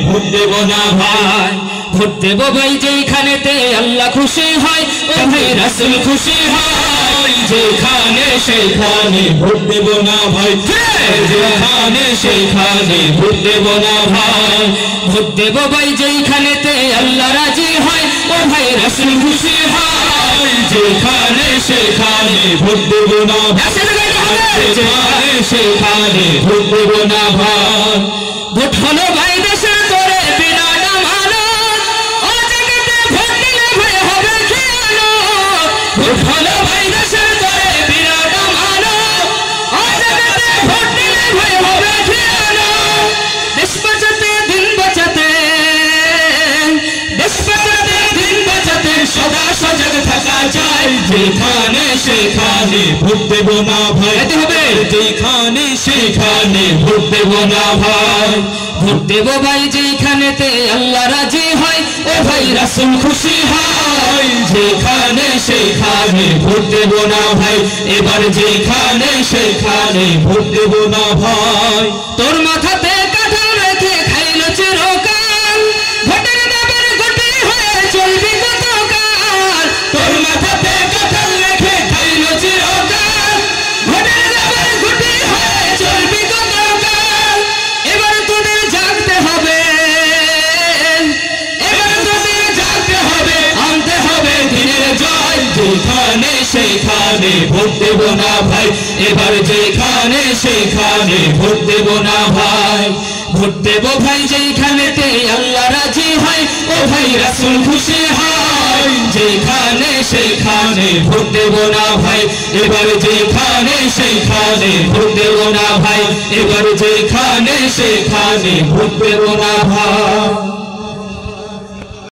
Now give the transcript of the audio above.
Vote দেব না ভাই, vote দেব ভাই যেখানেতে আল্লাহ খুশি হয়, ও ভাই রাসূল খুশি হয়, যেখানে সেখানে ভোট দেব না ভাই, যেখানে সেখানে ভোট দেব না ভাই, ভোট দেব ভাই যেখানেতে আল্লাহ রাজি হয়, ও ভাই রাসূল খুশি হয়, যেখানে সেখানে ভোট দেব না ভাই, যেখানে সেখানে ভোট দেব না ভাই। ভোট হলো ভাই দেশের করে বিনা আমানত, ও জায়গাতে ভোট দিলে ভাই হবে খেয়ানত। ভোট হলো ভাই দেশের করে বিনা আমানত, ও জায়গাতে ভোট দিলে ভাই হবে খেয়ানত। দেশ বাঁচাতে দিন বাঁচাতে, দেশ বাঁচাতে দিন বাঁচাতে সদা সজাগ থাকা চাই, যেখানে সেখানে ভোট দেব না ভাই, যেখানে সেখানে ভোট দেব না ভাই, ভোট দেব ভাই যেখানেতে আল্লাহ রাজি হয়, ও ভাই রাসূল খুশি হয়, যেখানে সেখানে ভোট দেব না ভাই, এবার যেখানে সেখানে ভোট দেব না ভাই। তোর মাথাতে কাঁঠাল রেখে খাইলো চিরকাল, ভোটের ব্যাপারে গতি হয়ে চলবি কতকাল। তোর মাথাতে কাঁঠাল রেখে খাইলো চিরকাল, ভোটের ব্যাপারে গতি হয়ে চলবি কতকাল। এবার তোদের জাগতে হবে, এবার তোদের জাগতে হবে, আনতে হবে দিনের জয়, যেখানে সেখানে ভোট দেব না ভাই, এবার যেখানে সেখানে ভোট দেব না ভাই। ভোট দেব ভাই যেখানেতে আল্লাহ রাজি হয়, ও ভাই রাসূল খুশি হয়, যেখানে সেখানে ভোট দেব না ভাই, এবার যেখানে সেখানে ভোট দেব না ভাই, এবার যেখানে সেখানে ভোট দেব না ভাই।